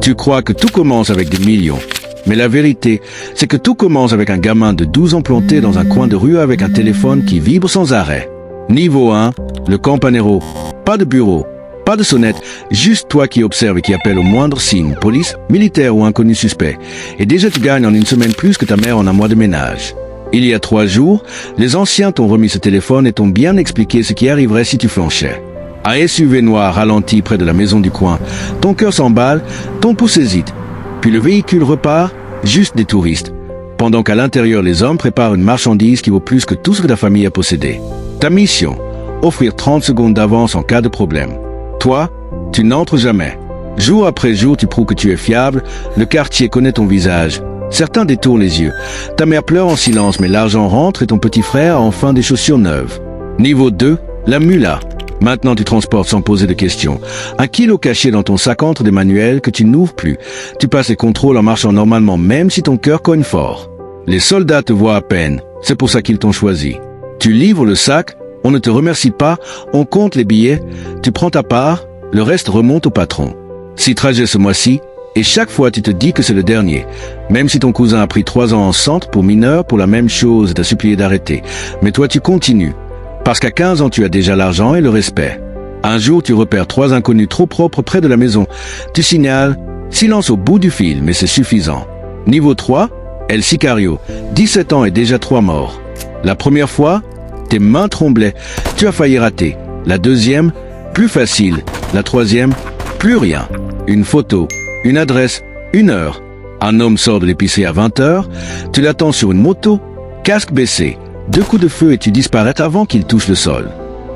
Tu crois que tout commence avec des millions. Mais la vérité, c'est que tout commence avec un gamin de 12 ans planté dans un coin de rue avec un téléphone qui vibre sans arrêt. Niveau 1, le campanero. Pas de bureau, pas de sonnette, juste toi qui observes et qui appelle au moindre signe, police, militaire ou inconnu suspect. Et déjà tu gagnes en une semaine plus que ta mère en un mois de ménage. Il y a 3 jours, les anciens t'ont remis ce téléphone et t'ont bien expliqué ce qui arriverait si tu flanchais. Un SUV noir ralenti près de la maison du coin, ton cœur s'emballe, ton pouce hésite. Puis le véhicule repart, juste des touristes, pendant qu'à l'intérieur les hommes préparent une marchandise qui vaut plus que tout ce que ta famille a possédé. Ta mission, offrir 30 secondes d'avance en cas de problème. Toi, tu n'entres jamais. Jour après jour, tu prouves que tu es fiable, le quartier connaît ton visage. Certains détournent les yeux. Ta mère pleure en silence, mais l'argent rentre et ton petit frère a enfin des chaussures neuves. Niveau 2, la mula. Maintenant tu transportes sans poser de questions. 1 kilo caché dans ton sac entre des manuels que tu n'ouvres plus. Tu passes les contrôles en marchant normalement même si ton cœur cogne fort. Les soldats te voient à peine, c'est pour ça qu'ils t'ont choisi. Tu livres le sac, on ne te remercie pas, on compte les billets, tu prends ta part, le reste remonte au patron. 6 trajets ce mois-ci, et chaque fois tu te dis que c'est le dernier. Même si ton cousin a pris 3 ans en centre pour mineur pour la même chose et t'a supplié d'arrêter. Mais toi tu continues. Parce qu'à 15 ans, tu as déjà l'argent et le respect. Un jour, tu repères 3 inconnus trop propres près de la maison. Tu signales, silence au bout du fil, mais c'est suffisant. Niveau 3, El Sicario, 17 ans et déjà 3 morts. La première fois, tes mains tremblaient, tu as failli rater. La deuxième, plus facile. La troisième, plus rien. Une photo, une adresse, une heure. Un homme sort de l'épicerie à 20h, tu l'attends sur une moto, casque baissé. 2 coups de feu et tu disparais avant qu'il touche le sol.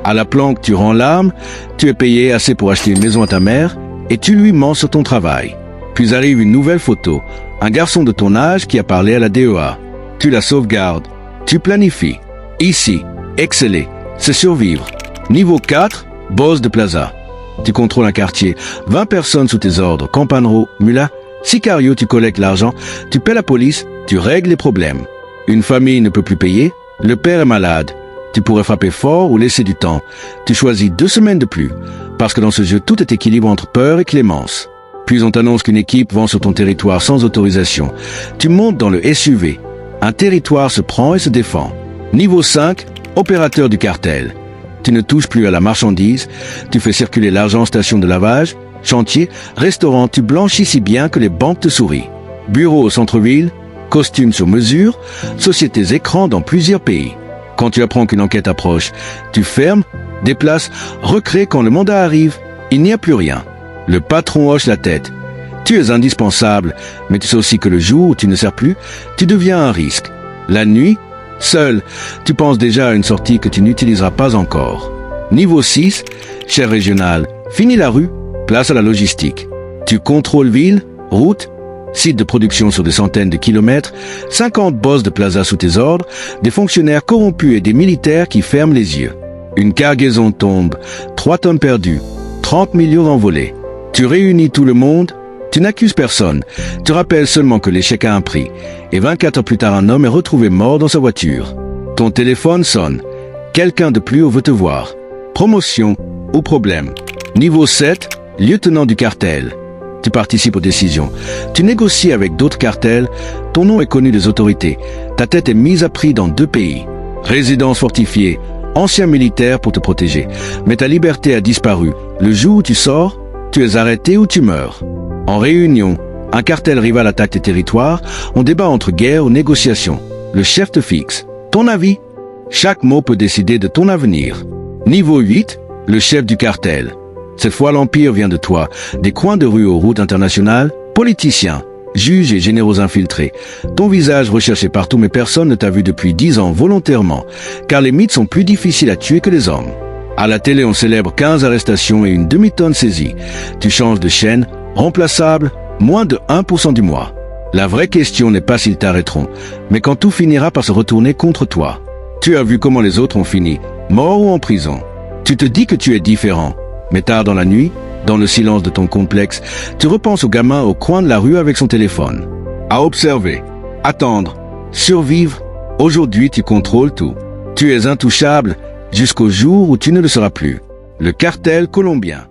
À la planque, tu rends l'arme, tu es payé assez pour acheter une maison à ta mère et tu lui mens sur ton travail. Puis arrive une nouvelle photo, un garçon de ton âge qui a parlé à la DEA. Tu la sauvegardes, tu planifies. Ici, exceller, c'est survivre. Niveau 4, boss de plaza. Tu contrôles un quartier, 20 personnes sous tes ordres, campanero, mula, sicario, tu collectes l'argent, tu paies la police, tu règles les problèmes. Une famille ne peut plus payer. Le père est malade. Tu pourrais frapper fort ou laisser du temps. Tu choisis 2 semaines de plus. Parce que dans ce jeu, tout est équilibre entre peur et clémence. Puis on t'annonce qu'une équipe vend sur ton territoire sans autorisation. Tu montes dans le SUV. Un territoire se prend et se défend. Niveau 5, opérateur du cartel. Tu ne touches plus à la marchandise. Tu fais circuler l'argent en station de lavage, chantier, restaurant. Tu blanchis si bien que les banques te sourient. Bureau au centre-ville. Costumes sur mesure, sociétés écrans dans plusieurs pays. Quand tu apprends qu'une enquête approche, tu fermes, déplaces, recrées quand le mandat arrive. Il n'y a plus rien. Le patron hoche la tête. Tu es indispensable, mais tu sais aussi que le jour où tu ne sers plus, tu deviens un risque. La nuit, seul, tu penses déjà à une sortie que tu n'utiliseras pas encore. Niveau 6, chaire régionale, fini la rue, place à la logistique. Tu contrôles ville, route, site de production sur des centaines de kilomètres, 50 boss de plaza sous tes ordres, des fonctionnaires corrompus et des militaires qui ferment les yeux. Une cargaison tombe, 3 tonnes perdues, 30 millions envolés. Tu réunis tout le monde, tu n'accuses personne, tu rappelles seulement que l'échec a un prix, et 24 heures plus tard un homme est retrouvé mort dans sa voiture. Ton téléphone sonne, quelqu'un de plus haut veut te voir. Promotion ou problème. Niveau 7, lieutenant du cartel. Tu participes aux décisions. Tu négocies avec d'autres cartels. Ton nom est connu des autorités. Ta tête est mise à prix dans 2 pays. Résidence fortifiée. Ancien militaire pour te protéger. Mais ta liberté a disparu. Le jour où tu sors, tu es arrêté ou tu meurs. En réunion, un cartel rival attaque tes territoires. On débat entre guerre ou négociation. Le chef te fixe. Ton avis? Chaque mot peut décider de ton avenir. Niveau 8, le chef du cartel. Cette fois, l'Empire vient de toi. Des coins de rue aux routes internationales, politiciens, juges et généraux infiltrés. Ton visage recherché partout, mais personne ne t'a vu depuis 10 ans volontairement, car les mythes sont plus difficiles à tuer que les hommes. À la télé, on célèbre 15 arrestations et une demi-tonne saisie. Tu changes de chaîne, remplaçable, moins de 1% du mois. La vraie question n'est pas s'ils t'arrêteront, mais quand tout finira par se retourner contre toi. Tu as vu comment les autres ont fini, morts ou en prison. Tu te dis que tu es différent. Mais tard dans la nuit, dans le silence de ton complexe, tu repenses au gamin au coin de la rue avec son téléphone. À observer, attendre, survivre. Aujourd'hui, tu contrôles tout. Tu es intouchable jusqu'au jour où tu ne le seras plus. Le cartel colombien.